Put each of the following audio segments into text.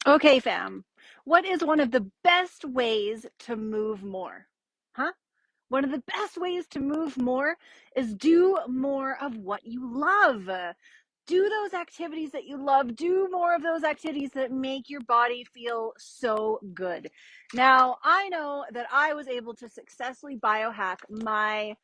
Okay, fam. What is one of the best ways to move more? Huh? One of the best ways to move more is do more of what you love. Do those activities that you love. Do more of those activities that make your body feel so good. Now, I know that I was able to successfully biohack my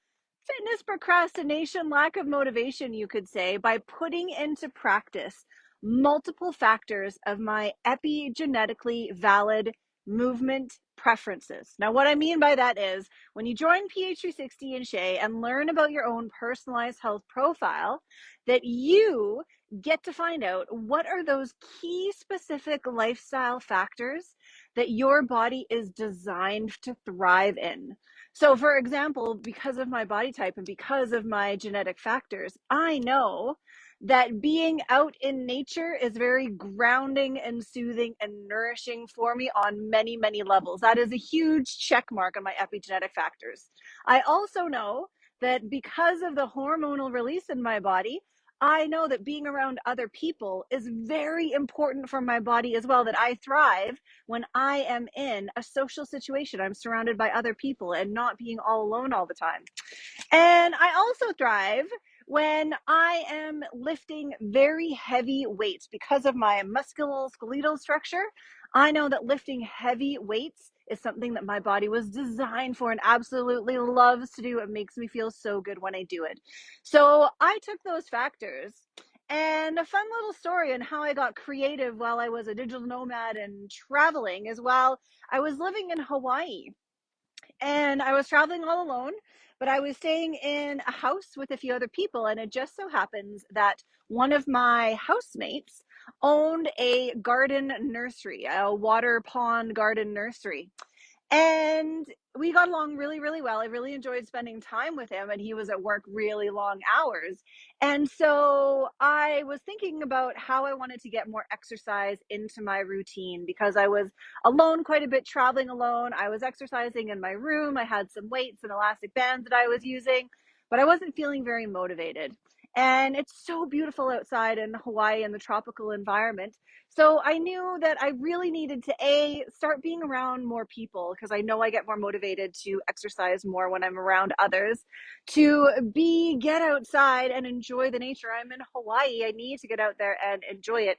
fitness procrastination, lack of motivation, you could say, by putting into practice multiple factors of my epigenetically valid movement preferences. Now, what I mean by that is when you join PH360 and Shay and learn about your own personalized health profile, that you get to find out what are those key specific lifestyle factors that your body is designed to thrive in. So, for example, because of my body type and because of my genetic factors, I know that being out in nature is very grounding and soothing and nourishing for me on many, many levels. That is a huge check mark on my epigenetic factors. I also know that because of the hormonal release in my body, I know that being around other people is very important for my body as well, that I thrive when I am in a social situation. I'm surrounded by other people and not being all alone all the time. And I also thrive when I am lifting very heavy weights because of my musculoskeletal structure. I know that lifting heavy weights is something that my body was designed for and absolutely loves to do. It makes me feel so good when I do it. So I took those factors, and a fun little story on how I got creative while I was a digital nomad and traveling as well. I was living in Hawaii and I was traveling all alone, but I was staying in a house with a few other people. And it just so happens that one of my housemates owned a garden nursery, a water pond garden nursery. And we got along really, really well. I really enjoyed spending time with him, and he was at work really long hours. And so I was thinking about how I wanted to get more exercise into my routine because I was alone quite a bit, traveling alone. I was exercising in my room. I had some weights and elastic bands that I was using, but I wasn't feeling very motivated. And it's so beautiful outside in Hawaii in the tropical environment. So I knew that I really needed to start being around more people because I know I get more motivated to exercise more when I'm around others, to get outside and enjoy the nature. I'm in Hawaii. I need to get out there and enjoy it.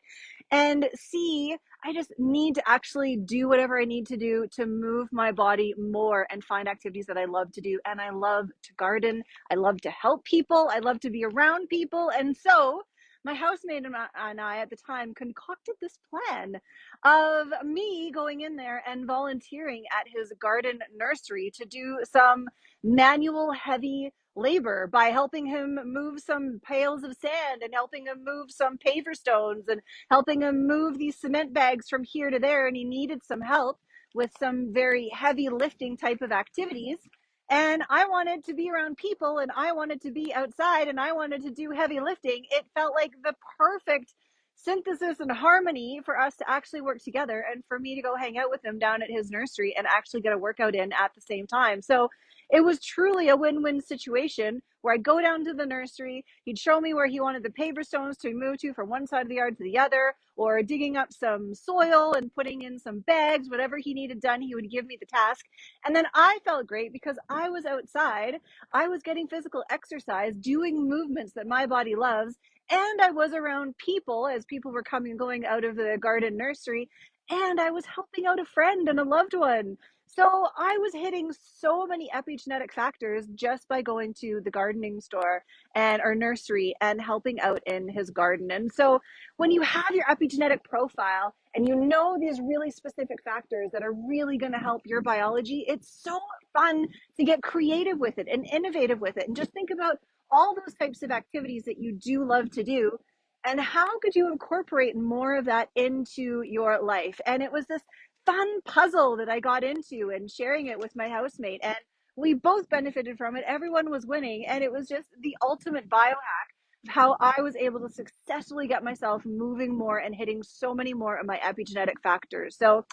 And see, I just need to actually do whatever I need to do to move my body more and find activities that I love to do. And I love to garden. I love to help people. I love to be around people. And so my housemate and I at the time concocted this plan of me going in there and volunteering at his garden nursery to do some manual heavy labor by helping him move some pails of sand and helping him move some paver stones and helping him move these cement bags from here to there. And he needed some help with some very heavy lifting type of activities. And I wanted to be around people and I wanted to be outside and I wanted to do heavy lifting. It felt like the perfect synthesis and harmony for us to actually work together and for me to go hang out with him down at his nursery and actually get a workout in at the same time. So it was truly a win-win situation where I'd go down to the nursery, he'd show me where he wanted the paver stones to move to from one side of the yard to the other, or digging up some soil and putting in some bags, whatever he needed done, he would give me the task. And then I felt great because I was outside, I was getting physical exercise, doing movements that my body loves, and I was around people as people were coming and going out of the garden nursery, and I was helping out a friend and a loved one. So I was hitting so many epigenetic factors just by going to the gardening store and or nursery and helping out in his garden. And so when you have your epigenetic profile and you know these really specific factors that are really going to help your biology, it's so fun to get creative with it and innovative with it and just think about all those types of activities that you do love to do and how could you incorporate more of that into your life. And it was this fun puzzle that I got into and sharing it with my housemate, and we both benefited from it. Everyone was winning, and it was just the ultimate biohack of how I was able to successfully get myself moving more and hitting so many more of my epigenetic factors. So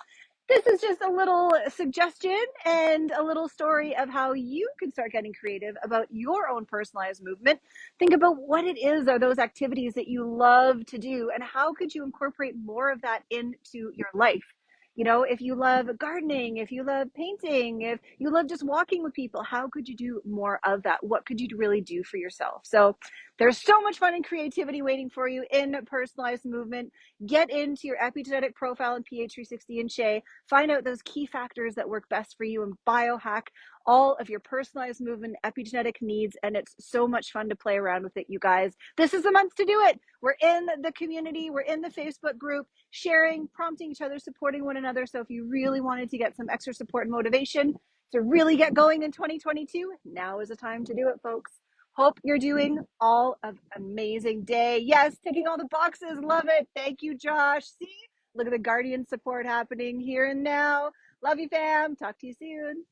This is just a little suggestion and a little story of how you can start getting creative about your own personalized movement. Think about what it is, are those activities that you love to do, and how could you incorporate more of that into your life? You know, if you love gardening, if you love painting, if you love just walking with people, how could you do more of that? What could you really do for yourself? So there's so much fun and creativity waiting for you in personalized movement. Get into your epigenetic profile in PH360 and Shay. Find out those key factors that work best for you and biohack all of your personalized movement epigenetic needs. And it's so much fun to play around with it, you guys. This is the month to do it. We're in the community, we're in the Facebook group, sharing, prompting each other, supporting one another. So if you really wanted to get some extra support and motivation to really get going in 2022, now is the time to do it, folks. Hope you're doing all of amazing day. Yes, ticking all the boxes. Love it. Thank you, Josh. See, look at the guardian support happening here and now. Love you, fam. Talk to you soon.